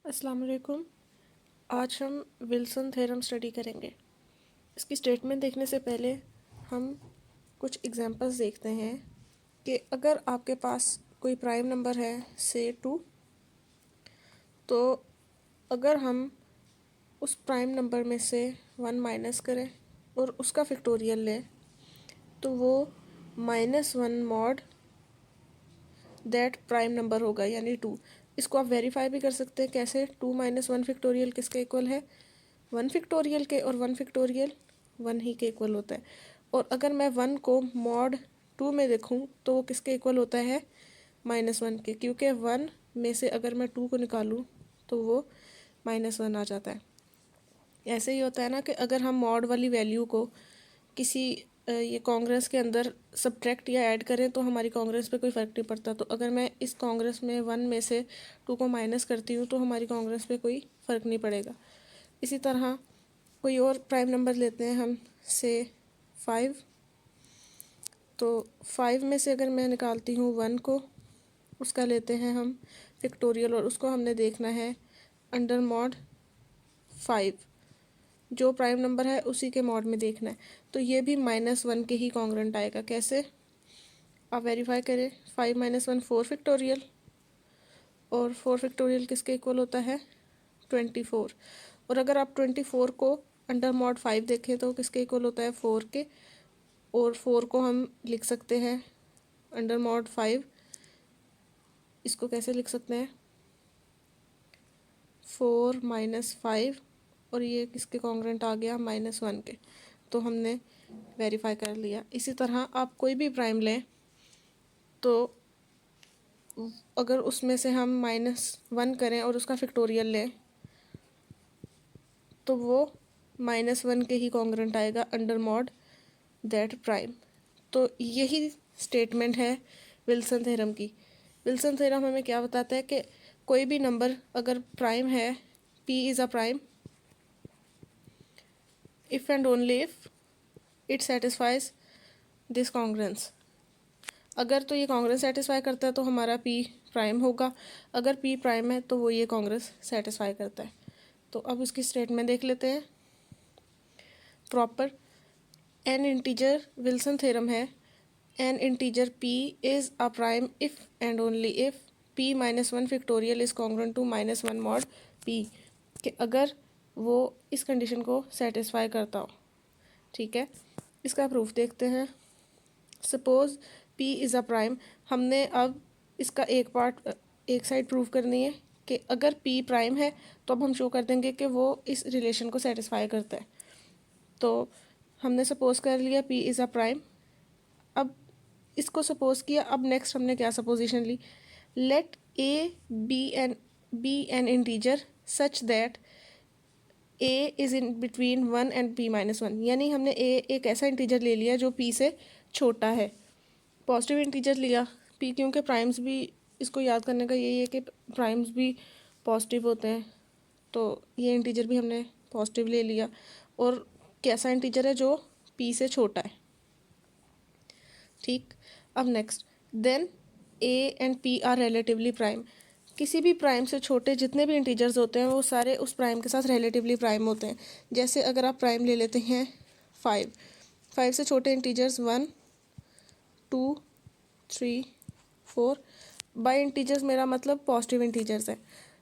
अस्सलाम वालेकुम। आज हम विल्सन थ्योरम स्टडी करेंगे। इसकी स्टेटमेंट देखने से पहले हम कुछ एग्जांपल्स देखते हैं कि अगर आपके पास कोई प्राइम नंबर है से 2, तो अगर हम उस प्राइम नंबर में से 1 माइनस करें और उसका फैक्टोरियल लें तो वो -1 मॉड दैट प्राइम नंबर होगा, यानी 2। इसको आप वेरीफाई भी कर सकते हैं। कैसे? 2 - 1 फैक्टोरियल किसके इक्वल है? 1 फैक्टोरियल के, और 1 फैक्टोरियल 1 ही के इक्वल होता है। और अगर मैं 1 को मॉड 2 में देखूं तो वो किसके इक्वल होता है? -1 के, क्योंकि 1 में से अगर मैं 2 को निकालूं तो वो -1 आ जाता है। ऐसे ही होता है ना कि अगर हम मॉड वाली वैल्यू को किसी ये कांग्रेस के अंदर सब्ट्रैक्ट या ऐड करें तो हमारी कांग्रेस पे कोई फ़र्क नहीं पड़ता। तो अगर मैं इस कांग्रेस में 1 में से 2 को माइनस करती हूँ तो हमारी कांग्रेस पे कोई फ़र्क नहीं पड़ेगा। इसी तरह कोई और प्राइम नंबर लेते हैं हम, से 5। तो 5 में से अगर मैं निकालती हूँ 1 को, उसका लेते हैं हम फैक्टोरियल, और उसको हमने देखना है अंडर मॉड 5। जो प्राइम नंबर है उसी के मॉड में देखना है। तो ये भी -1 के ही कॉन्ग्रेंट आएगा। कैसे? आप वेरीफाई करें। 5 - 1 4 फैक्टोरियल, और 4 फैक्टोरियल किसके इक्वल होता है? 24। और अगर आप 24 को अंडर मॉड 5 देखें तो किसके इक्वल होता है? 4 के। और 4 को हम लिख सकते हैं अंडर मॉड 5। इसको कैसे लिख सकते हैं? 4 - 5, और ये किसके कॉन्ग्रेंट आ गया? -1 के। तो हमने वेरीफाई कर लिया। इसी तरह आप कोई भी प्राइम लें तो अगर उसमें से हम -1 करें और उसका फैक्टोरियल लें तो वो -1 के ही कॉन्ग्रेंट आएगा अंडर मॉड दैट प्राइम। तो यही स्टेटमेंट है विल्सन थ्योरम की। विल्सन थ्योरम हमें क्या बताता है कि कोई भी नंबर अगर प्राइम है, p is a prime if and only if it satisfies this congruence. अगर तो ये कांग्रेस सेटिस्फाई करता है तो हमारा p प्राइम होगा। अगर p प्राइम है तो वो ये कांग्रेस सेटिस्फाई करता है। तो अब इसकी स्टेटमेंट देख लेते हैं proper. An integer, Wilson theorem है, an integer p is a prime if and only if p -1 factorial is congruent to -1 mod p, कि अगर वो इस कंडीशन को सेटिस्फाई करता हो। ठीक है, इसका प्रूफ देखते हैं। Suppose p is a prime. हमने अब इसका एक पार्ट, एक साइड प्रूव करनी है कि अगर p प्राइम है तो अब हम शो कर देंगे कि वो इस रिलेशन को सेटिस्फाई करता है। तो हमने सपोज कर लिया p इज़ अ प्राइम। अब इसको सपोज किया। अब नेक्स्ट हमने क्या सपोजिशन ली? Let a be an integer such that a is in between 1 and p -1, यानी हमने a एक ऐसा इंटीजर ले लिया जो p से छोटा है। पॉजिटिव इंटीजर लिया p, क्योंकि प्राइम्स भी, इसको याद करने का यही है कि प्राइम्स भी पॉजिटिव होते हैं। तो ये इंटीजर भी हमने पॉजिटिव ले लिया। और कैसा इंटीजर है? जो p से छोटा है। ठीक, अब next, then a and p are relatively prime. किसी भी प्राइम से छोटे जितने भी इंटीजर्स होते हैं वो सारे उस प्राइम के साथ रिलेटिवली प्राइम होते हैं। जैसे अगर आप प्राइम ले लेते हैं 5 से छोटे इंटीजर्स 1 2 3 4। बाई इंटीजर्स मेरा मतलब पॉजिटिव इंटीजर्स है।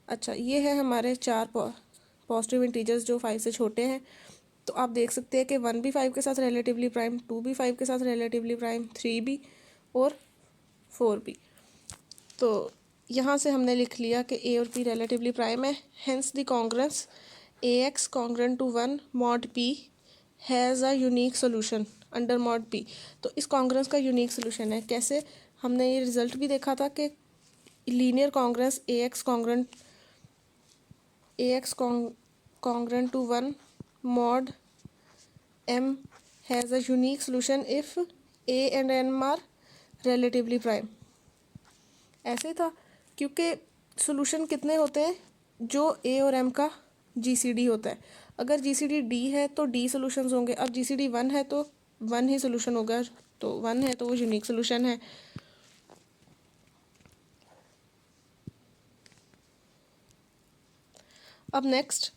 अच्छा, ये है हमारे 4 पॉजिटिव इंटीजर्स जो 5 से छोटे हैं। तो आप देख सकते हैं कि 1 भी 5 के साथ रिलेटिवली प्राइम, 2 भी 5 के साथ रिलेटिवली प्राइम, 3 भी, और 4 भी। तो यहाँ से हमने लिख लिया कि a और p रिलेटिवली प्राइम है। Hence the congruence ax congruent to 1 mod p has a unique solution under mod p। तो इस कॉन्ग्रेंस का यूनिक सोल्यूशन है। कैसे? हमने ये रिजल्ट भी देखा था कि linear congruence ax congruent to 1 mod m has a unique solution if a and m are relatively prime. ऐसे था क्योंकि सोल्यूशन कितने होते हैं? जो a और m का GCD होता है। अगर GCD D है तो D सोल्यूशंस होंगे। अब GCD 1 है तो 1 ही सोल्यूशन होगा। तो 1 है तो वो यूनिक सोल्यूशन है। अब next,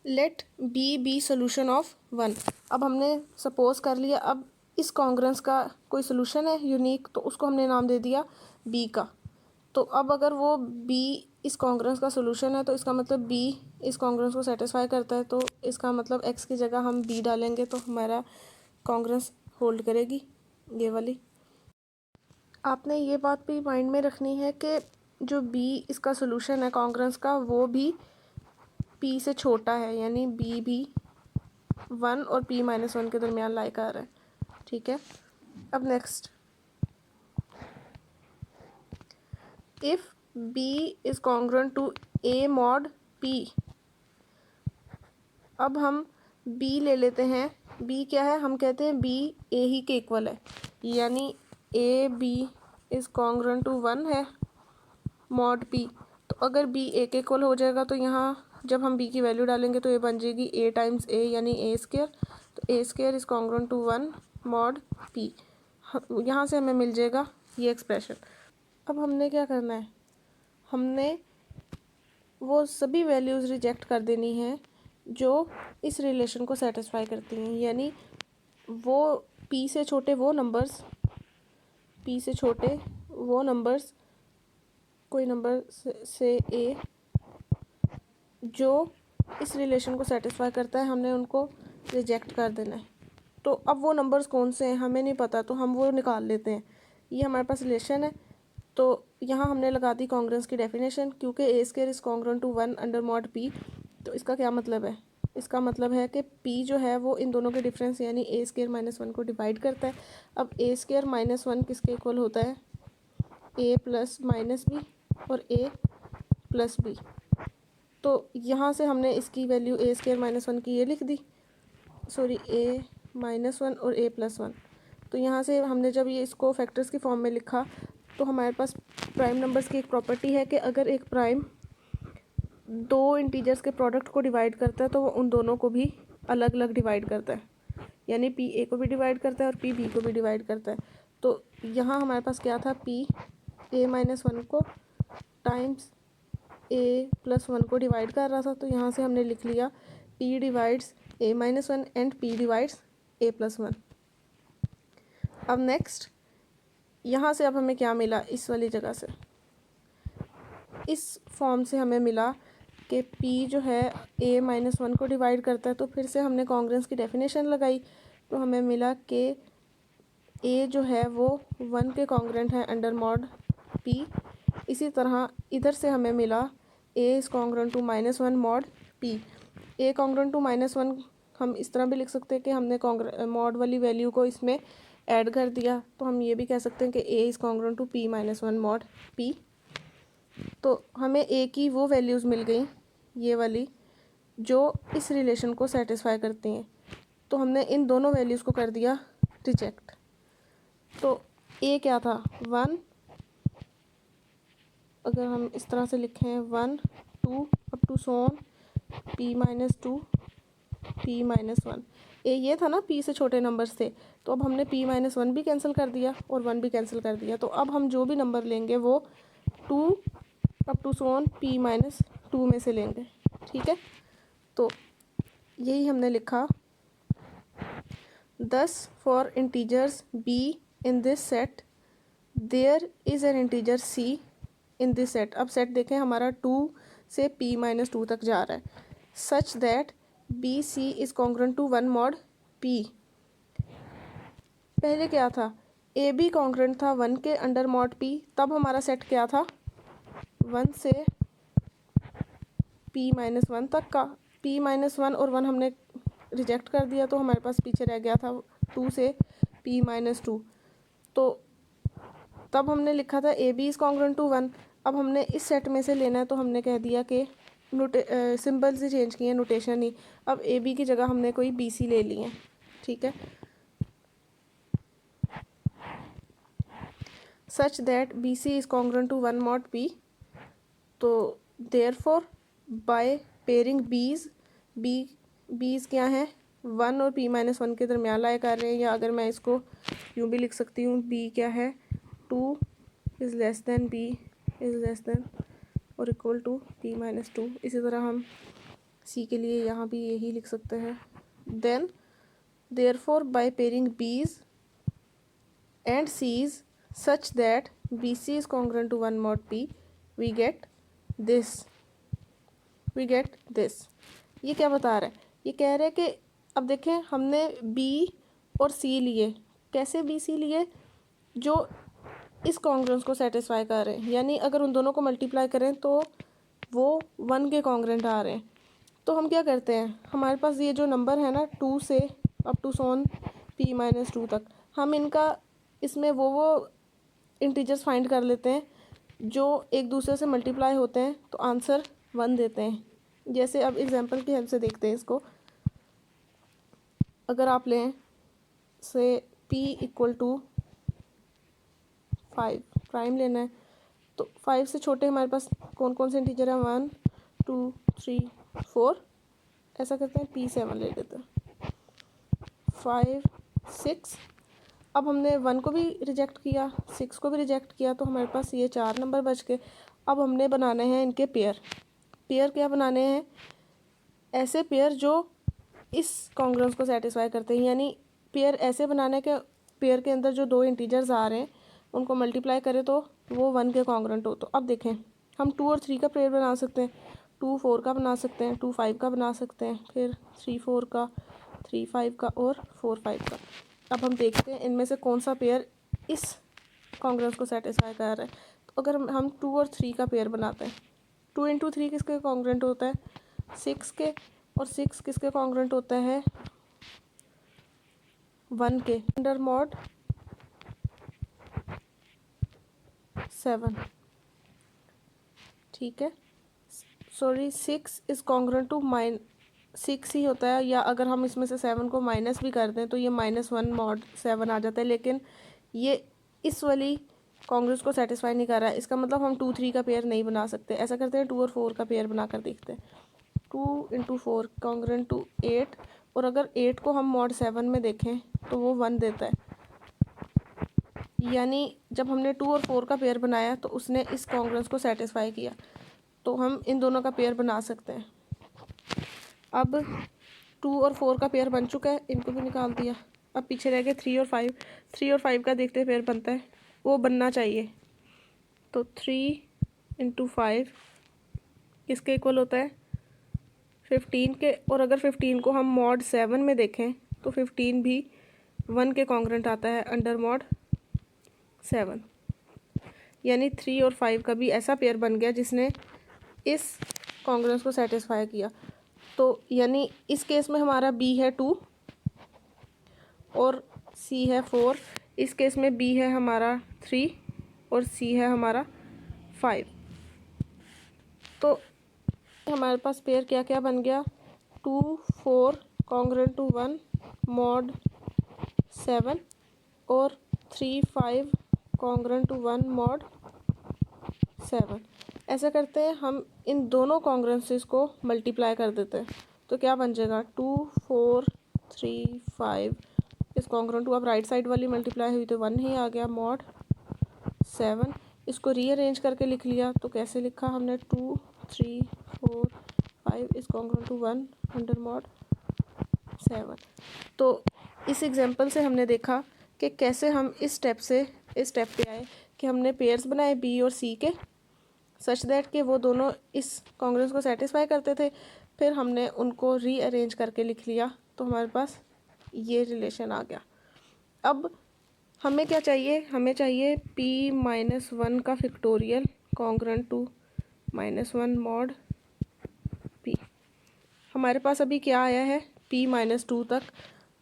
let B solution of 1। अब हमने सपोज कर लिया, अब इस कॉन्ग्रेंस का कोई सोल्यूशन है यूनिक, तो उसको हमने नाम दे दिया बी का। तो अब अगर वो बी इस कॉन्ग्रेंस का सोल्यूशन है तो इसका मतलब बी इस कॉन्ग्रेंस को सेटिस्फाई करता है, तो इसका मतलब एक्स की जगह हम बी डालेंगे तो हमारा कॉन्ग्रेंस होल्ड करेगी ये वाली। आपने ये बात भी माइंड में रखनी है कि जो बी इसका सोल्यूशन है कॉन्ग्रेंस का वो भी पी से छोटा है, यानी बी भी 1 और p-1 के दरमियान लाई कर है। ठीक है। अब next, if b is congruent to a mod p। अब हम b ले लेते हैं। b क्या है, हम कहते हैं b a ही के इक्वल है, यानी a b is congruent to 1 है mod p। तो अगर b a के इक्वल हो जाएगा तो यहाँ जब हम b की वैल्यू डालेंगे तो ये बन जाएगी a टाइम्स a, यानी a स्क्वायर। तो a square is congruent to 1 mod p। यहाँ से हमें मिल जाएगा ये एक्सप्रेशन। अब हमने क्या करना है, हमने वो सभी वैल्यूज़ रिजेक्ट कर देनी है जो इस रिलेशन को सेटिस्फाई करती हैं, यानी वो p से छोटे वो नंबर्स, p से छोटे वो नंबर्स, कोई नंबर से a जो इस रिलेशन को सेटिस्फाई करता है, हमने उनको रिजेक्ट कर देना है। तो अब वो नंबर्स कौन से हैं हमें नहीं पता, तो हम वो निकाल लेते हैं। ये हमारे पास रिलेशन है, तो यहाँ हमने लगा दी कॉन्ग्रुएंस की डेफिनेशन, क्योंकि a square is congruent to 1 under mod p। तो इसका क्या मतलब है, इसका मतलब है कि p जो है वो इन दोनों के डिफरेंस यानी a स्क्वायर माइनस 1 को डिवाइड करता है। अब a स्क्वायर माइनस 1 किसके इक्वल होता है, a प्लस माइनस b और a प्लस b। तो यहाँ से हमने इसकी वैल्यू a स्क्वायर माइनस 1 की ये लिख दी, सॉरी a माइनस 1 और a प्लस 1। तो यहाँ से हमने जब ये इसको फैक्टर्स की फॉर्म में लिखा तो हमारे पास प्राइम नंबर्स की एक प्रॉपर्टी है कि अगर एक प्राइम दो इंटीजर्स के प्रोडक्ट को डिवाइड करता है तो वो उन दोनों को भी अलग अलग डिवाइड करता है, यानी p a को भी डिवाइड करता है और p b को भी डिवाइड करता है। तो यहाँ हमारे पास क्या था, p a माइनस 1 को टाइम्स a प्लस 1 को डिवाइड कर रहा था, तो यहाँ से हमने लिख लिया p divides a minus 1 and p divides a plus 1। अब नेक्स्ट, यहाँ से अब हमें क्या मिला, इस वाली जगह से इस फॉर्म से हमें मिला कि p जो है a माइनस 1 को डिवाइड करता है। तो फिर से हमने कॉन्ग्रुएंस की डेफिनेशन लगाई, तो हमें मिला कि a जो है वो 1 के कॉन्ग्रुएंट है अंडर मॉड p। इसी तरह इधर से हमें मिला a is congruent to minus 1 mod p। a congruent to minus 1 हम इस तरह भी लिख सकते हैं कि हमने मॉड वाली वैल्यू को इसमें ऐड कर दिया, तो हम ये भी कह सकते हैं कि a is congruent to p minus 1 mod p। तो हमें a की वो वैल्यूज़ मिल गई ये वाली जो इस रिलेशन को सेटिस्फाई करती हैं, तो हमने इन दोनों वैल्यूज़ को कर दिया रिजेक्ट। तो a क्या था 1, अगर हम इस तरह से लिखें 1 2 up to so on p minus 2 p minus 1। ये था ना p से छोटे नंबर्स थे, तो अब हमने p माइनस 1 भी कैंसिल कर दिया और 1 भी कैंसिल कर दिया। तो अब हम जो भी नंबर लेंगे वो 2 up to so on p minus 2 में से लेंगे। ठीक है, तो यही हमने लिखा। Thus for integers b in this set there is an integer c in this set. अब सेट देखें हमारा 2 से p माइनस 2 तक जा रहा है, such that B C is congruent to 1 mod p। पहले क्या था, ए बी कॉन्ग्रुएंट था 1 के अंडर मॉड p, तब हमारा सेट क्या था 1 से p माइनस 1 तक का। p माइनस 1 और 1 हमने रिजेक्ट कर दिया, तो हमारे पास पीछे रह गया था 2 से p माइनस 2। तो तब हमने लिखा था A B is congruent to 1। अब हमने इस सेट में से लेना है, तो हमने कह दिया कि सिंबल्स ही चेंज किए, नोटेशन ही। अब ए बी की जगह हमने कोई बी सी ले ली है। ठीक है, such that B C is congruent to 1 mod p। तो देयरफॉर बाय पेयरिंग बीज क्या है 1 और p माइनस 1 के दरमियान लाया कर रहे हैं, या अगर मैं इसको यूँ भी लिख सकती हूँ b क्या है 2 is less than b is less than, और इक्वल टू p माइनस 2। इसी तरह हम c के लिए यहाँ भी यही लिख सकते हैं। Then therefore by pairing b's and c's such that bc is congruent to 1 mod p we get this। ये क्या बता रहा है? ये कह रहा है कि अब देखें हमने b और c लिए। कैसे b c लिए? जो इस कॉन्ग्रेंस को सेटिस्फाई कर रहे हैं, यानी अगर उन दोनों को मल्टीप्लाई करें तो वो 1 के कॉन्ग्रेंट आ रहे हैं। तो हम क्या करते हैं, हमारे पास ये जो नंबर है ना 2 से अप टू सोन p माइनस 2 तक, हम इनका इसमें वो इंटीजर्स फाइंड कर लेते हैं जो एक दूसरे से मल्टीप्लाई होते हैं तो आंसर 1 देते हैं। जैसे अब एग्जांपल की हेल्प से देखते हैं इसको। अगर आप लें से p इक्वल टू 5 प्राइम लेना है, तो 5 से छोटे हमारे पास कौन कौन से इंटीजर हैं? 1 2 3 4। ऐसा करते हैं p 7 ले लेते हैं, 5 6। अब हमने 1 को भी रिजेक्ट किया, 6 को भी रिजेक्ट किया, तो हमारे पास ये 4 नंबर बच गए। अब हमने बनाने हैं इनके पेयर। क्या बनाने हैं? ऐसे पेयर जो इस कॉन्ग्रेंस को सेटिस्फाई करते हैं, यानी पेयर ऐसे बनाने के पेयर के अंदर जो दो इंटीजर्स आ रहे हैं उनको मल्टीप्लाई करें तो वो 1 के कॉन्ग्रेंट हो। तो अब देखें हम 2 और 3 का पेयर बना सकते हैं, 2 4 का बना सकते हैं, 2 5 का बना सकते हैं, फिर 3 4 का, 3 5 का और 4 5 का। अब हम देखते हैं इनमें से कौन सा पेयर इस कॉन्ग्रेंस को सेटिस्फाई कर रहा है। तो अगर हम 2 और 3 का पेयर बनाते हैं, 2 इंटू 3 किसके कॉन्ग्रेंट होता है? 6 के। और 6 किसके कॉन्ग्रेंट होता है? 1 के। अंडर मॉड 7, ठीक है। सॉरी 6 इज कॉन्ग्रेंट टू 6 ही होता है, या अगर हम इसमें से 7 को माइनस भी कर दें तो ये -1 मॉड 7 आ जाता है। लेकिन ये इस वाली कॉन्ग्रेंस को सेटिस्फाई नहीं कर रहा है, इसका मतलब हम 2 3 का पेयर नहीं बना सकते। ऐसा करते हैं 2 और 4 का पेयर बनाकर देखते हैं। 2 इंटू 4 कॉन्ग्रेंट टू 8, और अगर 8 को हम मॉड 7 में देखें तो वो 1 देता है। यानी जब हमने 2 और 4 का पेयर बनाया तो उसने इस कॉन्ग्रेंस को सेटिस्फाई किया, तो हम इन दोनों का पेयर बना सकते हैं। अब 2 और 4 का पेयर बन चुका है, इनको भी निकाल दिया। अब पीछे रह गए 3 और 5। 3 और 5 का देखते हैं पेयर बनता है, वो बनना चाहिए। तो 3 इंटू 5 किसके इक्वल होता है? 15 के। और अगर 15 को हम मॉड 7 में देखें तो 15 भी 1 के कॉन्ग्रेंट आता है अंडर मॉड 7। यानी 3 और 5 का भी ऐसा पेयर बन गया जिसने इस कॉन्ग्रेंस को सेटिस्फाई किया। तो यानी इस केस में हमारा b है 2 और c है 4। इस केस में b है हमारा 3 और c है हमारा 5। तो हमारे पास पेयर क्या क्या बन गया? 2 4 कॉन्ग्रेंट टू 1 मॉड 7 और 3 5 कॉन्ग्रेंट टू 1 मॉड 7। ऐसा करते हैं हम इन दोनों कॉन्ग्रेंसेस को मल्टीप्लाई कर देते हैं, तो क्या बन जाएगा? 2 4 3 5 इस कॉन्ग्रेंट टू, अब राइट साइड वाली मल्टीप्लाई हुई तो 1 ही आ गया मॉड 7। इसको रीअरेंज करके लिख लिया, तो कैसे लिखा हमने? 2 3 4 5 इस कॉन्ग्रेंट टू 1 अंडर मॉड 7। तो इस एग्जांपल से हमने देखा कि कैसे हम इस स्टेप पे आए कि हमने पेयर्स बनाए बी और सी के, सच दैट कि वो दोनों इस कॉन्ग्रेंस को सेटिस्फाई करते थे। फिर हमने उनको रीअरेंज करके लिख लिया, तो हमारे पास ये रिलेशन आ गया। अब हमें क्या चाहिए? हमें चाहिए p-1 का factorial congruent to -1 mod p। हमारे पास अभी क्या आया है? p-2 तक,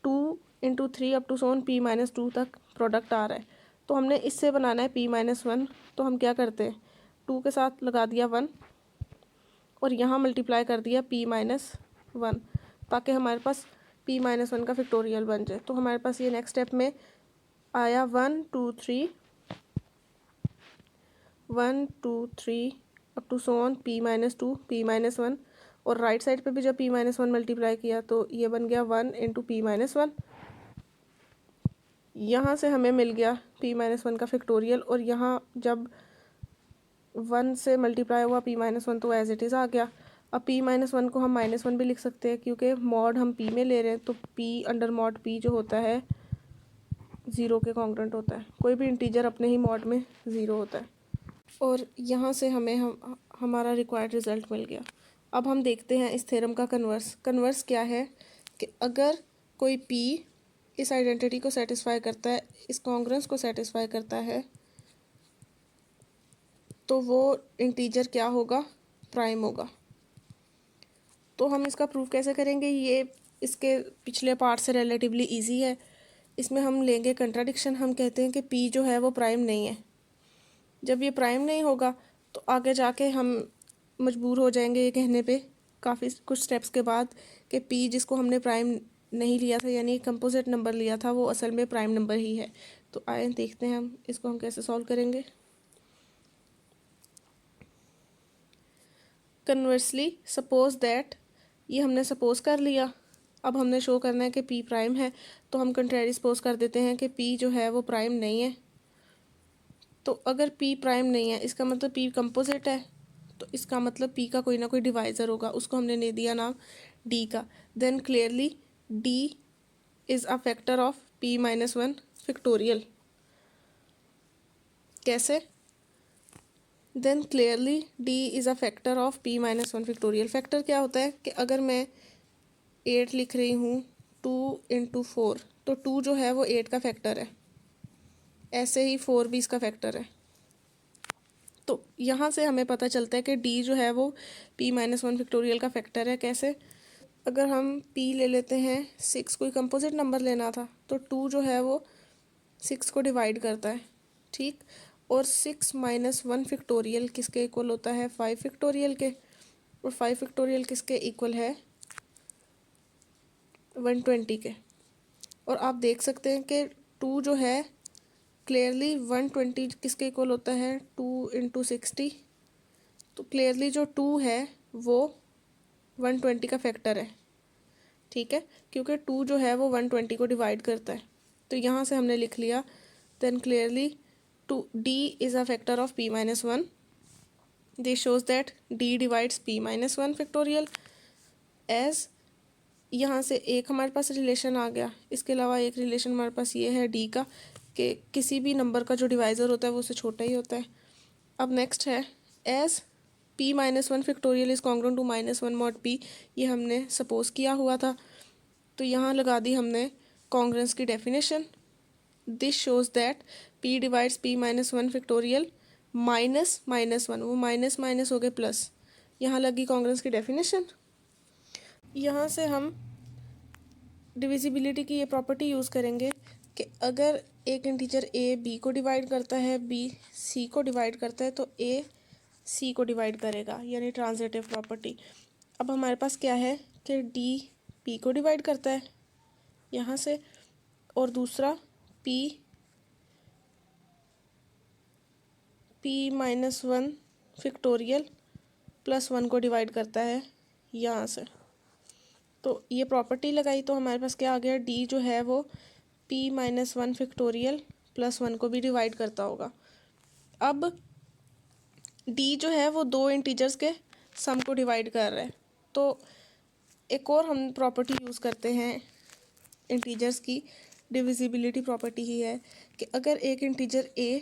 2 into 3 up to Son p-2 तक प्रोडक्ट आ रहा है। तो हमने इससे बनाना है p-1। तो हम क्या करते हैं? 2 के साथ लगा दिया 1 और यहाँ मल्टीप्लाई कर दिया p-1, ताकि हमारे पास p-1 का फैक्टोरियल बन जाए। तो हमारे पास ये नेक्स्ट स्टेप में आया 1 2 3 1 2 3 up to Son p-2 p-1, और राइट साइड पे भी जब p-1 मल्टीप्लाई किया तो ये बन गया 1 इंटू p-1। यहाँ से हमें मिल गया p-1 का फैक्टोरियल, और यहाँ जब 1 से मल्टीप्लाई हुआ p-1 तो एज इट इज़ आ गया। अब p-1 को हम -1 भी लिख सकते हैं क्योंकि मॉड हम p में ले रहे हैं, तो p अंडर मॉड p जो होता है 0 के कॉन्ग्रुएंट होता है। कोई भी इंटीजर अपने ही मॉड में 0 होता है। और यहाँ से हमें हमारा रिक्वायर्ड रिज़ल्ट मिल गया। अब हम देखते हैं इस थ्योरम का कन्वर्स। कन्वर्स क्या है कि अगर कोई p इस आइडेंटिटी को सेटिस्फाई करता है, इस कॉन्ग्रुएंस को सेटिस्फाई करता है, तो वो इंटीजर क्या होगा, प्राइम होगा। तो हम इसका प्रूफ कैसे करेंगे, ये इसके पिछले पार्ट से रिलेटिवली इजी है। इसमें हम लेंगे कंट्राडिक्शन। हम कहते हैं कि p जो है वो प्राइम नहीं है। जब ये प्राइम नहीं होगा तो आगे जाके हम मजबूर हो जाएंगे ये कहने पे काफ़ी कुछ स्टेप्स के बाद कि p जिसको हमने प्राइम नहीं लिया था, यानी कंपोजिट नंबर लिया था, वो असल में प्राइम नंबर ही है। तो आइए देखते हैं हम इसको हम कैसे सॉल्व करेंगे। कन्वर्सली सपोज दैट, ये हमने सपोज कर लिया। अब हमने शो करना है कि p प्राइम है, तो हम कंट्रेरी सपोज कर देते हैं कि p जो है वो प्राइम नहीं है। तो अगर p प्राइम नहीं है इसका मतलब p कंपोजिट है, तो इसका मतलब p का कोई ना कोई डिवाइज़र होगा, उसको हमने दे दिया नाम d का। Then clearly d is a factor of p-1 factorial. कैसे? Then clearly d is a factor of p-1 factorial. Factor क्या होता है कि अगर मैं 8 लिख रही हूँ 2 × 4, तो 2 जो है वो 8 का फैक्टर है, ऐसे ही 4 भी इसका फैक्टर है। तो यहाँ से हमें पता चलता है कि d जो है वो p-1 फैक्टोरियल का फैक्टर है। कैसे? अगर हम p ले लेते हैं 6, कोई कंपोजिट नंबर लेना था, तो 2 जो है वो 6 को डिवाइड करता है, ठीक। और 6 - 1 फैक्टोरियल किसके इक्वल होता है, 5 फैक्टोरियल के। और 5 फैक्टोरियल किसके इक्वल है, 120 के। और आप देख सकते हैं कि 2 जो है क्लियरली 120 किसके इक्वल होता है, 2 × 60। तो क्लियरली जो 2 है वो 120 का फैक्टर है, ठीक है, क्योंकि 2 जो है वो 120 को डिवाइड करता है। तो यहाँ से हमने लिख लिया then clearly d is a factor of p-1। This shows that d divides p-1 factorial. एज यहाँ से एक हमारे पास रिलेशन आ गया, इसके अलावा एक रिलेशन हमारे पास ये है d का, कि किसी भी नंबर का जो डिवाइज़र होता है वो उससे छोटा ही होता है। अब नेक्स्ट है as p-1 factorial is congruent to -1 mod p। ये हमने सपोज किया हुआ था, तो यहाँ लगा दी हमने कॉन्ग्रुएंस की definition. This shows that p divides p-1 factorial -1, वो माइनस माइनस हो गए प्लस, यहाँ लगी कॉन्ग्रुएंस की डेफिनेशन। यहाँ से हम डिविजिबिलिटी की ये प्रॉपर्टी यूज़ करेंगे कि अगर एक इंटीजर a b को डिवाइड करता है, b c को डिवाइड करता है, तो a c को डिवाइड करेगा, यानी ट्रांजिटिव प्रॉपर्टी। अब हमारे पास क्या है कि d p को डिवाइड करता है यहाँ से, और दूसरा p p-1 फैक्टोरियल +1 को डिवाइड करता है यहाँ से। तो ये प्रॉपर्टी लगाई तो हमारे पास क्या आ गया, d जो है वो p-1 फैक्टोरियल +1 को भी डिवाइड करता होगा। अब d जो है वो दो इंटीजर्स के सम को डिवाइड कर रहा है, तो एक और हम प्रॉपर्टी यूज़ करते हैं इंटीजर्स की, डिविजिबिलिटी प्रॉपर्टी ही है कि अगर एक इंटीजर a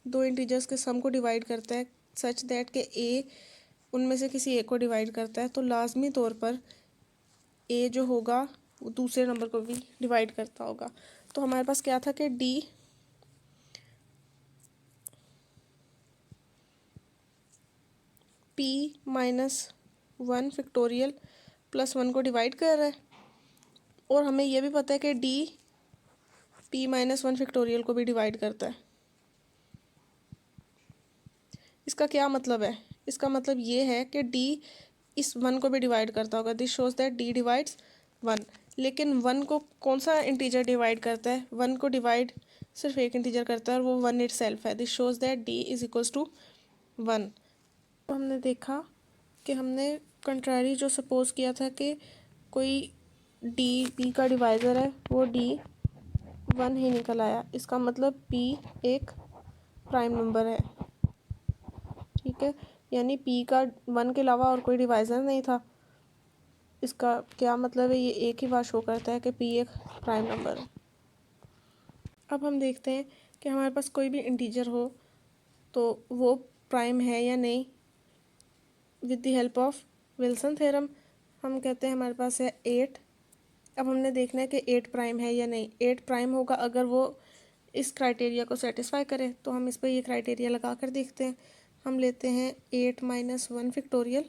दो इंटीजर्स के सम को डिवाइड करता है सच दैट के a उनमें से किसी एक को डिवाइड करता है, तो लाजमी तौर पर a जो होगा वो दूसरे नंबर को भी डिवाइड करता होगा। तो हमारे पास क्या था कि d p-1 फैक्टोरियल +1 को डिवाइड कर रहा है, और हमें यह भी पता है कि d p-1 फैक्टोरियल को भी डिवाइड करता है। इसका क्या मतलब है, इसका मतलब ये है कि d इस 1 को भी डिवाइड करता होगा। This shows that d divides 1। लेकिन 1 को कौन सा इंटीजर डिवाइड करता है, 1 को डिवाइड सिर्फ एक इंटीजर करता है और वो 1 इटसेल्फ है। This shows that d is equals to 1। तो हमने देखा कि हमने कंट्रारी जो सपोज किया था कि कोई d p का डिवाइज़र है, वो d 1 ही निकल आया, इसका मतलब p एक प्राइम नंबर है। ठीक है, यानी पी का 1 के अलावा और कोई डिवाइज़र नहीं था। इसका क्या मतलब है, ये एक ही बात शो करता है कि पी एक प्राइम नंबर है। अब हम देखते हैं कि हमारे पास कोई भी इंटीजर हो तो वो प्राइम है या नहीं। With the help of Wilson theorem हम कहते हैं हमारे पास है 8। अब हमने देखना है कि 8 प्राइम है या नहीं। 8 प्राइम होगा अगर वो इस क्राइटेरिया को सेटिस्फाई करे, तो हम इस पर ये क्राइटेरिया लगा कर देखते हैं। हम लेते हैं 8 माइनस 1 फैक्टोरियल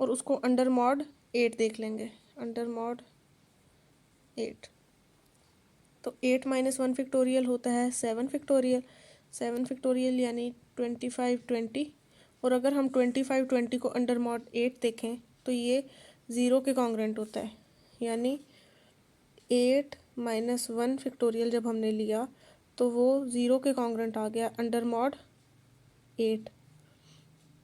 और उसको अंडर मॉड 8 देख लेंगे, अंडर मॉड 8। तो 8 माइनस 1 फैक्टोरियल होता है 7 फैक्टोरियल। 7 फैक्टोरियल यानी 25 20। और अगर हम 25 20 को अंडर मॉड 8 देखें तो ये 0 के कॉन्ग्रेंट होता है, यानी 8 माइनस 1 फैक्टोरियल जब हमने लिया तो वो 0 के कॉन्ग्रेंट आ गया अंडर मॉड 8।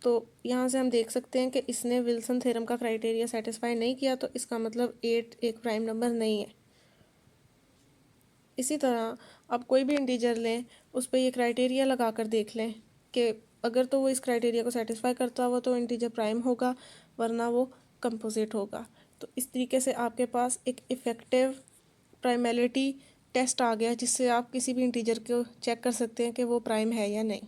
तो यहाँ से हम देख सकते हैं कि इसने विल्सन थ्योरम का क्राइटेरिया सेटिस्फाई नहीं किया, तो इसका मतलब 8 एक प्राइम नंबर नहीं है। इसी तरह आप कोई भी इंटीजर लें, उस पर ये क्राइटेरिया लगा कर देख लें कि अगर तो वो इस क्राइटेरिया को सेटिस्फाई करता हुआ तो इंटीजर प्राइम होगा, वरना वो कंपोजिट होगा। तो इस तरीके से आपके पास एक इफ़ेक्टिव प्राइमैलिटी टेस्ट आ गया, जिससे आप किसी भी इंटीजर को चेक कर सकते हैं कि वो प्राइम है या नहीं।